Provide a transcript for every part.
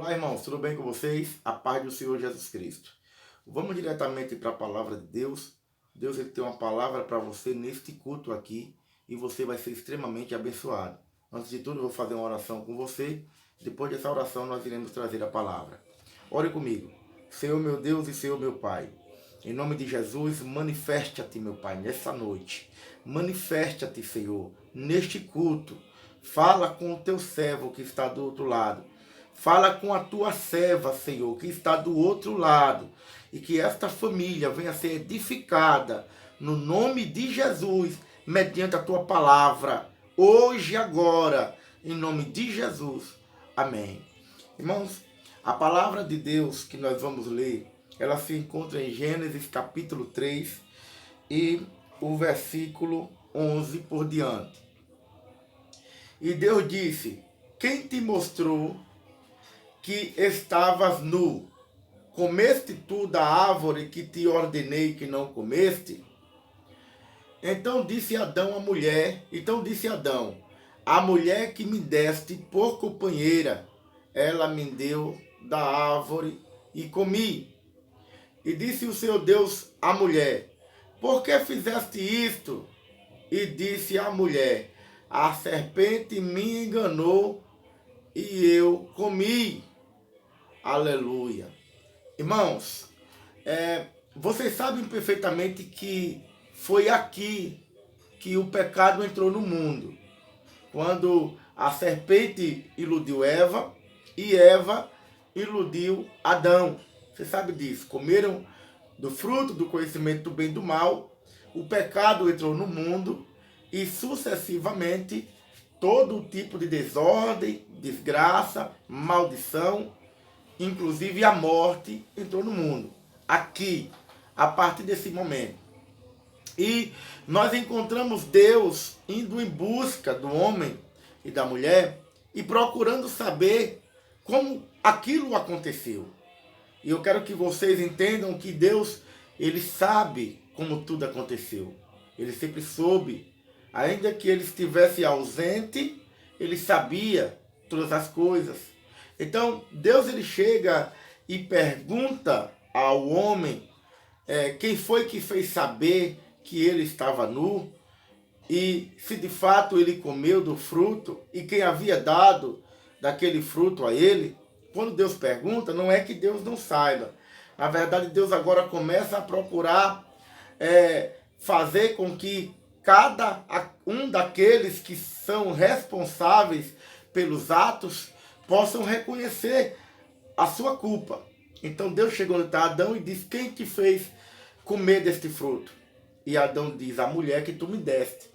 Olá, irmãos, tudo bem com vocês? A paz do Senhor Jesus Cristo. Vamos diretamente para a palavra de Deus. Deus ele tem uma palavra para você neste culto aqui e você vai ser extremamente abençoado. Antes de tudo, eu vou fazer uma oração com você. Depois dessa oração, nós iremos trazer a palavra. Ore comigo. Senhor meu Deus e Senhor meu Pai, em nome de Jesus, manifeste-te, meu Pai, nessa noite. Manifeste-te, Senhor, neste culto. Fala com o teu servo que está do outro lado. Fala com a tua serva, Senhor, que está do outro lado. E que esta família venha ser edificada no nome de Jesus, mediante a tua palavra. Hoje e agora, em nome de Jesus. Amém. Irmãos, a palavra de Deus que nós vamos ler, ela se encontra em Gênesis capítulo 3 e o versículo 11 por diante. E Deus disse: quem te mostrou que estavas nu? Comeste tu da árvore que te ordenei que não comeste? Então disse Adão a mulher que me deste por companheira, ela me deu da árvore e comi. E disse o seu Deus à mulher: por que fizeste isto? E disse a mulher: a serpente me enganou e eu comi. Aleluia. Irmãos, vocês sabem perfeitamente que foi aqui que o pecado entrou no mundo. Quando a serpente iludiu Eva e Eva iludiu Adão. Você sabe disso. Comeram do fruto do conhecimento do bem e do mal. O pecado entrou no mundo e sucessivamente todo tipo de desordem, desgraça, maldição, inclusive a morte entrou no mundo. Aqui, a partir desse momento. E nós encontramos Deus indo em busca do homem e da mulher e procurando saber como aquilo aconteceu. E eu quero que vocês entendam que Deus, ele sabe como tudo aconteceu. Ele sempre soube. Ainda que ele estivesse ausente, ele sabia todas as coisas. Então, Deus ele chega e pergunta ao homem quem foi que fez saber que ele estava nu e se de fato ele comeu do fruto e quem havia dado daquele fruto a ele. Quando Deus pergunta, não é que Deus não saiba. Na verdade, Deus agora começa a procurar fazer com que cada um daqueles que são responsáveis pelos atos possam reconhecer a sua culpa. Então Deus chegou onde está Adão e disse: quem te fez comer deste fruto? E Adão diz: a mulher que tu me deste.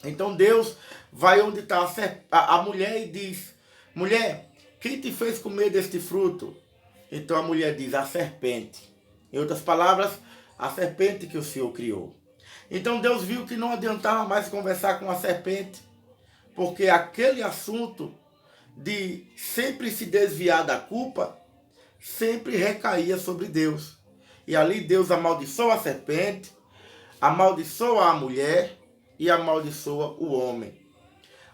Então Deus vai onde está a mulher e diz: mulher, quem te fez comer deste fruto? Então a mulher diz: a serpente. Em outras palavras, a serpente que o Senhor criou. Então Deus viu que não adiantava mais conversar com a serpente, porque aquele assunto de sempre se desviar da culpa sempre recaía sobre Deus. E ali Deus amaldiçoa a serpente, amaldiçoa a mulher e amaldiçoa o homem.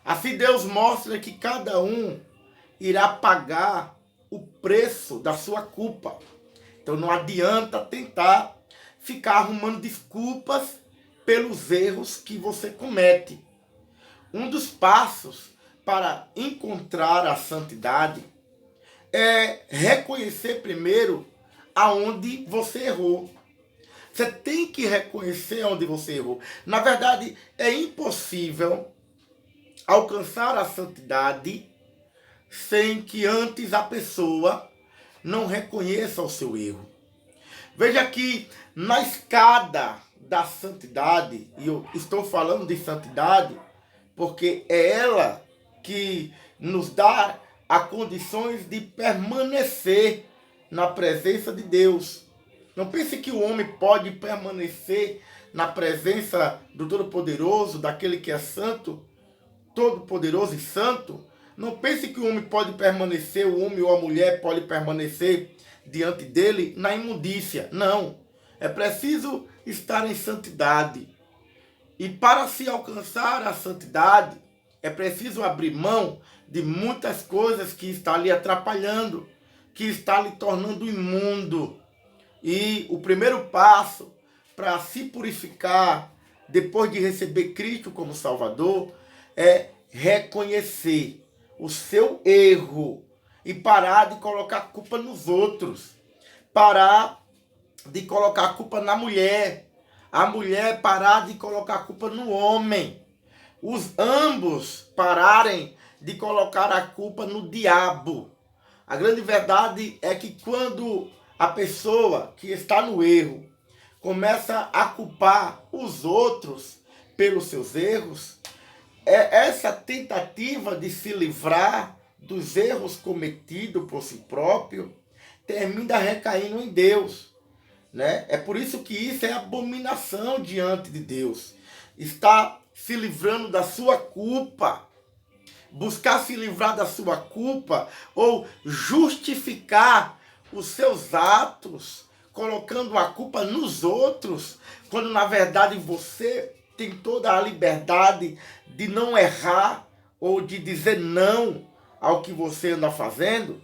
Assim Deus mostra que cada um irá pagar o preço da sua culpa. Então não adianta tentar ficar arrumando desculpas pelos erros que você comete. Um dos passos para encontrar a santidade é reconhecer primeiro aonde você errou. Você tem que reconhecer onde você errou. Na verdade, é impossível alcançar a santidade sem que antes a pessoa não reconheça o seu erro. Veja que na escada da santidade, e eu estou falando de santidade porque é ela que nos dá as condições de permanecer na presença de Deus. Não pense que o homem pode permanecer na presença do Todo-Poderoso, daquele que é santo, Todo-Poderoso e santo. Não pense que o homem pode permanecer, o homem ou a mulher pode permanecer diante dele na imundícia. Não. É preciso estar em santidade. E para se alcançar a santidade, É preciso abrir mão de muitas coisas que está lhe atrapalhando, que está lhe tornando imundo. E o primeiro passo para se purificar, depois de receber Cristo como Salvador, é reconhecer o seu erro e parar de colocar a culpa nos outros. Parar de colocar a culpa na mulher. A mulher parar de colocar a culpa no homem. Os ambos pararem de colocar a culpa no diabo. A grande verdade é que quando a pessoa que está no erro começa a culpar os outros pelos seus erros, essa tentativa de se livrar dos erros cometidos por si próprio termina recaindo em Deus, né? É por isso que isso é abominação diante de Deus. Está se livrando da sua culpa. Buscar se livrar da sua culpa ou justificar os seus atos, colocando a culpa nos outros, quando na verdade você tem toda a liberdade de não errar ou de dizer não ao que você anda fazendo,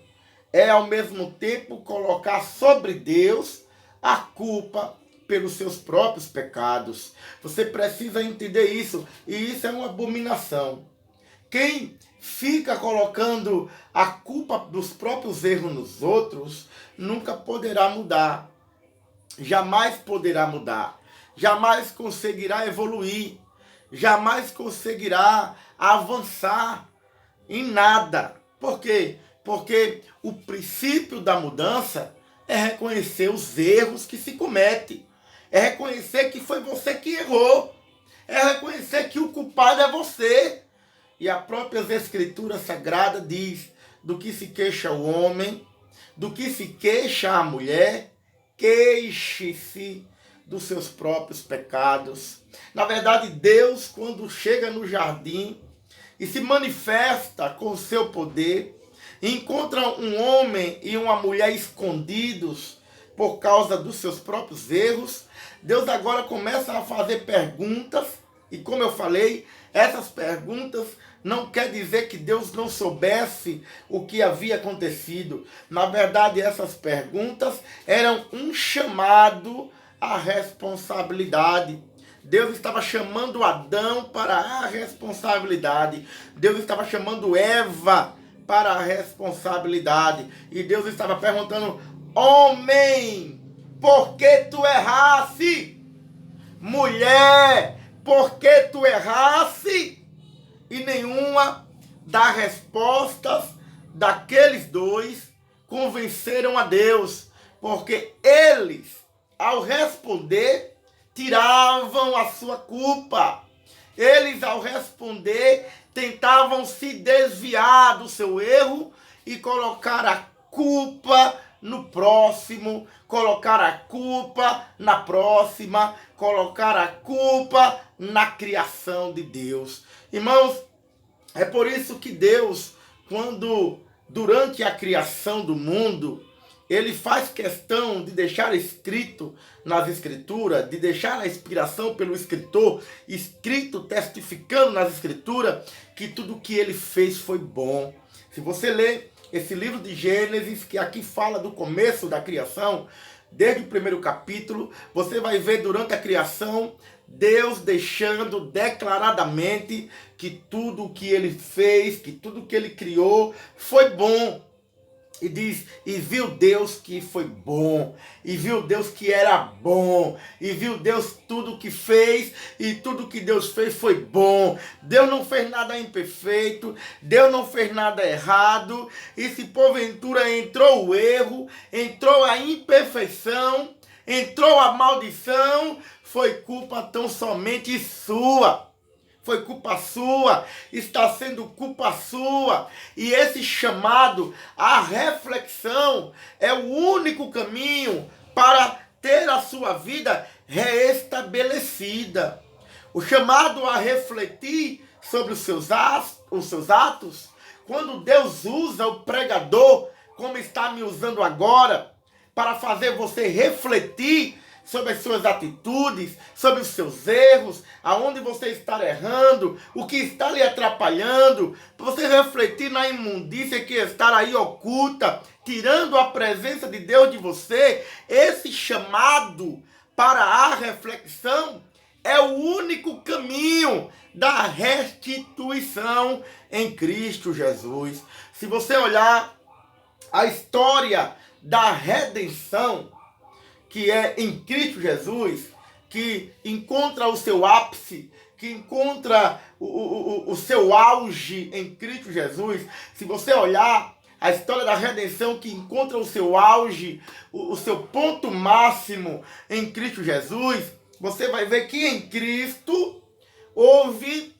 é ao mesmo tempo colocar sobre Deus a culpa pelos seus próprios pecados. Você precisa entender isso, e isso é uma abominação. Quem fica colocando a culpa dos próprios erros nos outros nunca poderá mudar. Jamais poderá mudar. Jamais conseguirá evoluir. Jamais conseguirá avançar em nada. Por quê? Porque o princípio da mudança é reconhecer os erros que se comete. É reconhecer que foi você que errou. É reconhecer que o culpado é você. E a própria Escritura Sagrada diz: do que se queixa o homem, do que se queixa a mulher, queixe-se dos seus próprios pecados. Na verdade, Deus, quando chega no jardim e se manifesta com o seu poder, encontra um homem e uma mulher escondidos por causa dos seus próprios erros, Deus agora começa a fazer perguntas, e como eu falei, essas perguntas não quer dizer que Deus não soubesse o que havia acontecido. Na verdade, essas perguntas eram um chamado à responsabilidade. Deus estava chamando Adão para a responsabilidade. Deus estava chamando Eva para a responsabilidade. E Deus estava perguntando: homem, por que tu erraste? Mulher, por que tu erraste? E nenhuma das respostas daqueles dois convenceram a Deus, porque eles, ao responder, tiravam a sua culpa. Eles, ao responder, tentavam se desviar do seu erro e colocar a culpa no próximo, colocar a culpa na próxima, colocar a culpa na criação de Deus. Irmãos, é por isso que Deus, quando durante a criação do mundo, ele faz questão de deixar escrito nas Escrituras, de deixar a inspiração pelo escritor escrito, testificando nas Escrituras, que tudo que ele fez foi bom. Se você ler esse livro de Gênesis, que aqui fala do começo da criação, desde o primeiro capítulo, você vai ver durante a criação, Deus deixando declaradamente que tudo o que ele fez, que tudo o que ele criou foi bom. E diz: e viu Deus que foi bom, e viu Deus que era bom, e viu Deus tudo que fez, e tudo que Deus fez foi bom. Deus não fez nada imperfeito, Deus não fez nada errado, e se porventura entrou o erro, entrou a imperfeição, entrou a maldição, foi culpa tão somente sua. Foi culpa sua, está sendo culpa sua. E esse chamado à reflexão é o único caminho para ter a sua vida reestabelecida. O chamado a refletir sobre os seus atos, quando Deus usa o pregador, como está me usando agora, para fazer você refletir sobre as suas atitudes, sobre os seus erros, aonde você está errando, o que está lhe atrapalhando, para você refletir na imundícia que está aí oculta, tirando a presença de Deus de você. Esse chamado para a reflexão é o único caminho da restituição em Cristo Jesus. Se você olhar a história da redenção, que é em Cristo Jesus, que encontra o seu ápice, que encontra o seu auge em Cristo Jesus. Se você olhar a história da redenção, que encontra o seu auge, o seu ponto máximo em Cristo Jesus, você vai ver que em Cristo houve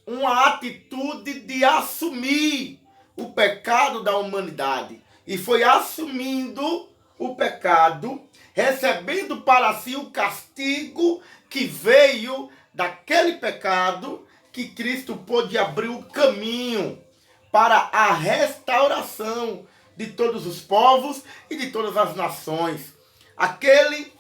uma atitude de assumir o pecado da humanidade. E foi assumindo o pecado, recebendo para si o castigo que veio daquele pecado, que Cristo pôde abrir o caminho para a restauração de todos os povos e de todas as nações. Aquele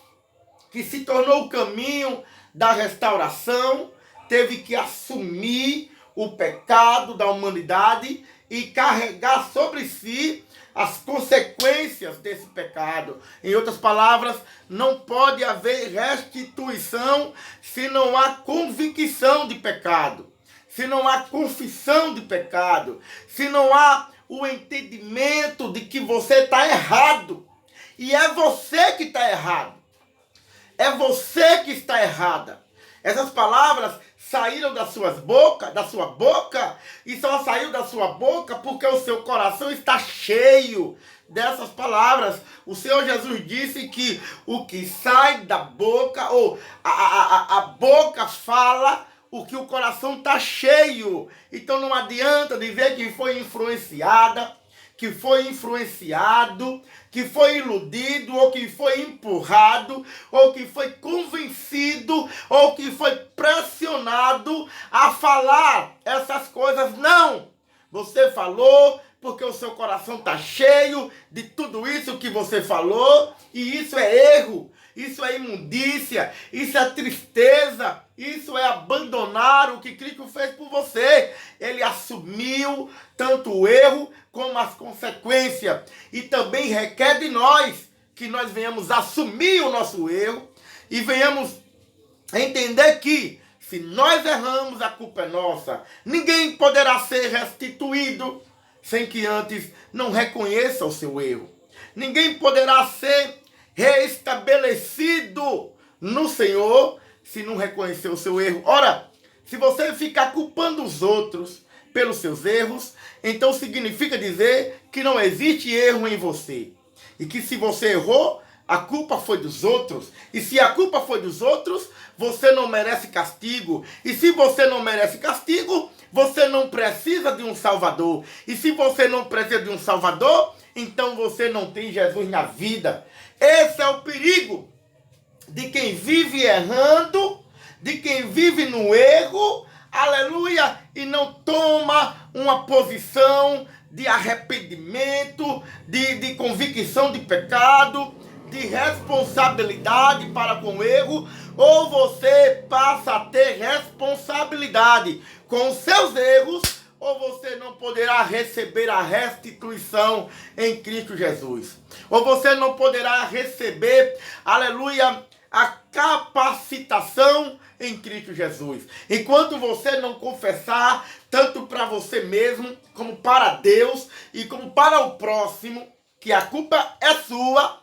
que se tornou o caminho da restauração teve que assumir o pecado da humanidade e carregar sobre si as consequências desse pecado. Em outras palavras, não pode haver restituição se não há convicção de pecado, se não há confissão de pecado, se não há o entendimento de que você está errado. E é você que está errado. É você que está errada. Essas palavras saíram da sua boca, e só saiu da sua boca porque o seu coração está cheio dessas palavras. O Senhor Jesus disse que o que sai da boca, ou a boca fala o que o coração está cheio. Então não adianta dizer que foi influenciada, que foi influenciado, que foi iludido, ou que foi empurrado, ou que foi convencido, ou que foi pressionado a falar essas coisas. Não! Você falou porque o seu coração está cheio de tudo isso que você falou, e isso é erro, isso é imundícia, isso é tristeza, isso é abandonar o que Cristo fez por você. Ele assumiu tanto o erro como as consequências, e também requer de nós que nós venhamos assumir o nosso erro e venhamos entender que se nós erramos, a culpa é nossa. Ninguém poderá ser restituído sem que antes não reconheça o seu erro. Ninguém poderá ser reestabelecido no Senhor se não reconhecer o seu erro. Ora, se você ficar culpando os outros pelos seus erros, então significa dizer que não existe erro em você. E que se você errou, a culpa foi dos outros. E se a culpa foi dos outros, você não merece castigo. E se você não merece castigo, você não precisa de um Salvador. E se você não precisa de um Salvador, então você não tem Jesus na vida. Esse é o perigo de quem vive errando, de quem vive no erro, aleluia, e não toma uma posição de arrependimento, de convicção de pecado, de responsabilidade para com o erro. Ou você passa a ter responsabilidade com os seus erros, ou você não poderá receber a restituição em Cristo Jesus. Ou você não poderá receber, aleluia, a capacitação em Cristo Jesus. Enquanto você não confessar, tanto para você mesmo, como para Deus e como para o próximo, que a culpa é sua,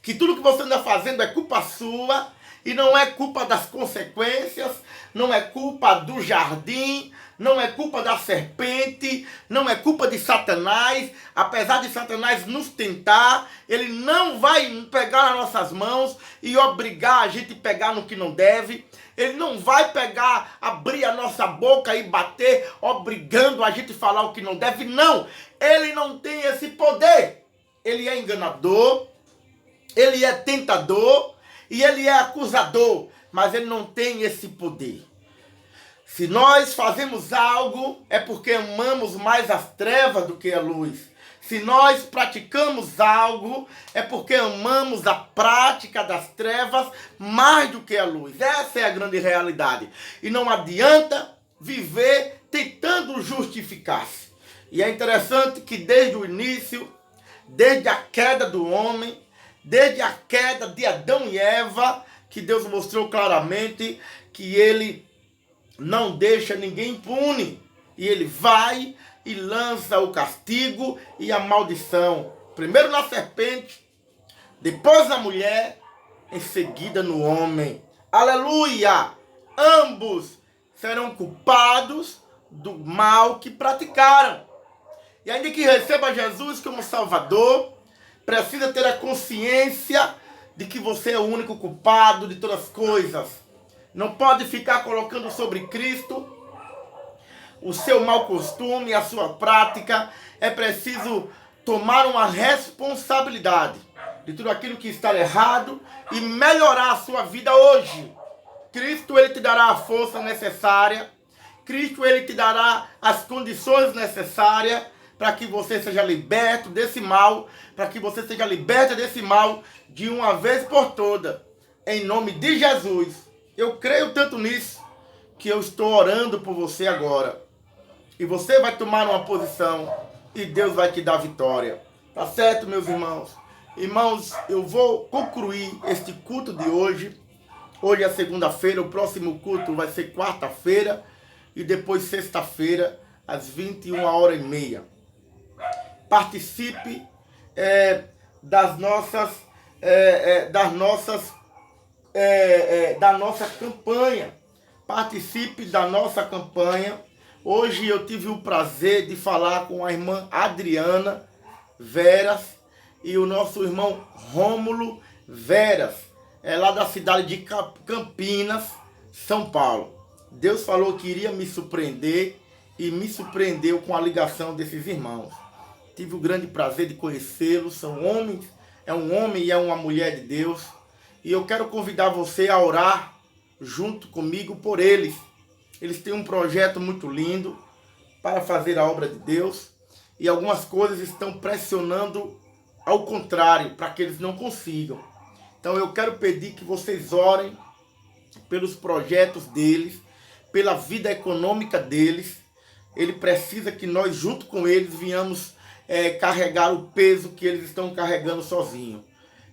que tudo que você anda fazendo é culpa sua, e não é culpa das consequências, não é culpa do jardim, não é culpa da serpente, não é culpa de Satanás. Apesar de Satanás nos tentar, ele não vai pegar nas nossas mãos e obrigar a gente a pegar no que não deve. Ele não vai pegar, abrir a nossa boca e bater, obrigando a gente a falar o que não deve. Não, ele não tem esse poder. Ele é enganador, ele é tentador e ele é acusador, mas ele não tem esse poder. Se nós fazemos algo, é porque amamos mais as trevas do que a luz. Se nós praticamos algo, é porque amamos a prática das trevas mais do que a luz. Essa é a grande realidade. E não adianta viver tentando justificar-se. E é interessante que desde o início, desde a queda do homem, desde a queda de Adão e Eva, que Deus mostrou claramente que ele não deixa ninguém impune. E ele vai e lança o castigo e a maldição. Primeiro na serpente, depois na mulher, em seguida no homem. Aleluia! Ambos serão culpados do mal que praticaram. E ainda que receba Jesus como Salvador, precisa ter a consciência de que você é o único culpado de todas as coisas. Não pode ficar colocando sobre Cristo o seu mau costume, a sua prática. É preciso tomar uma responsabilidade de tudo aquilo que está errado e melhorar a sua vida hoje. Cristo, ele te dará a força necessária. Cristo, ele te dará as condições necessárias para que você seja liberto desse mal, para que você seja liberta desse mal de uma vez por toda. Em nome de Jesus. Eu creio tanto nisso que eu estou orando por você agora. E você vai tomar uma posição e Deus vai te dar vitória. Tá certo, meus irmãos? Irmãos, eu vou concluir este culto de hoje. Hoje é segunda-feira, o próximo culto vai ser quarta-feira e depois sexta-feira, às 21h30. Participe da nossa campanha. Participe da nossa campanha. Hoje eu tive o prazer de falar com a irmã Adriana Veras e o nosso irmão Rômulo Veras, lá da cidade de Campinas, São Paulo. Deus falou que iria me surpreender e me surpreendeu com a ligação desses irmãos. Tive o grande prazer de conhecê-los, são homens, é um homem e é uma mulher de Deus. E eu quero convidar você a orar junto comigo por eles. Eles têm um projeto muito lindo para fazer a obra de Deus. E algumas coisas estão pressionando ao contrário, para que eles não consigam. Então eu quero pedir que vocês orem pelos projetos deles, pela vida econômica deles. Ele precisa que nós, junto com eles, venhamos carregar o peso que eles estão carregando sozinhos.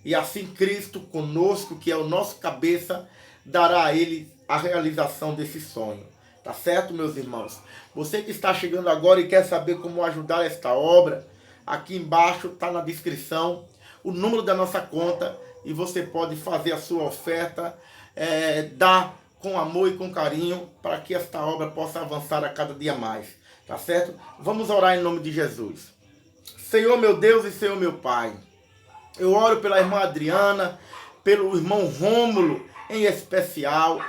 E assim Cristo conosco, que é o nosso cabeça, dará a ele a realização desse sonho. Tá certo, meus irmãos? Você que está chegando agora e quer saber como ajudar esta obra, aqui embaixo está na descrição o número da nossa conta e você pode fazer a sua oferta, dar com amor e com carinho para que esta obra possa avançar a cada dia mais. Tá certo? Vamos orar em nome de Jesus. Senhor meu Deus e Senhor meu Pai, eu oro pela irmã Adriana, pelo irmão Rômulo em especial,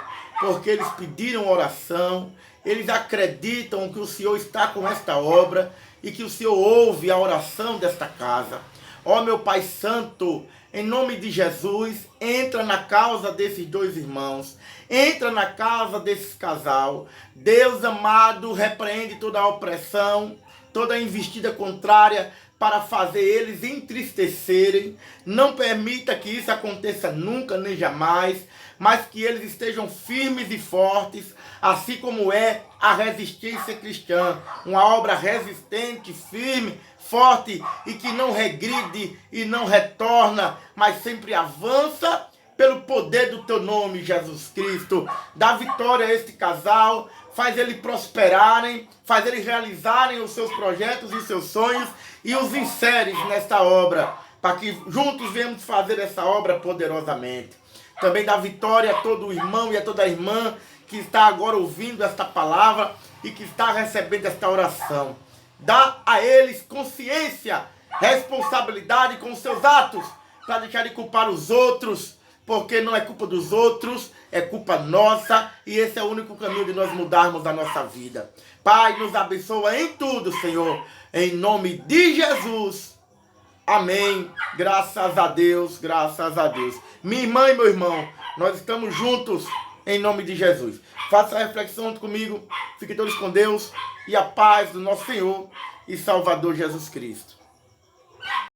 porque eles pediram oração, eles acreditam que o Senhor está com esta obra e que o Senhor ouve a oração desta casa. Ó meu Pai Santo, em nome de Jesus, entra na causa desses dois irmãos, entra na causa desse casal. Deus amado, repreende toda a opressão, toda a investida contrária para fazer eles entristecerem. Não permita que isso aconteça nunca nem jamais, mas que eles estejam firmes e fortes, assim como é a resistência cristã, uma obra resistente, firme, forte e que não regride e não retorna, mas sempre avança pelo poder do teu nome, Jesus Cristo. Dá vitória a este casal, faz eles prosperarem, faz eles realizarem os seus projetos e os seus sonhos e os inseres nesta obra, para que juntos venhamos fazer essa obra poderosamente. Também dá vitória a todo irmão e a toda irmã que está agora ouvindo esta palavra e que está recebendo esta oração. Dá a eles consciência, responsabilidade com os seus atos, para deixar de culpar os outros, porque não é culpa dos outros, é culpa nossa, e esse é o único caminho de nós mudarmos a nossa vida. Pai, nos abençoa em tudo, Senhor, em nome de Jesus. Amém. Graças a Deus, graças a Deus. Minha irmã e meu irmão, nós estamos juntos em nome de Jesus. Faça a reflexão junto comigo. Fiquem todos com Deus e a paz do nosso Senhor e Salvador Jesus Cristo.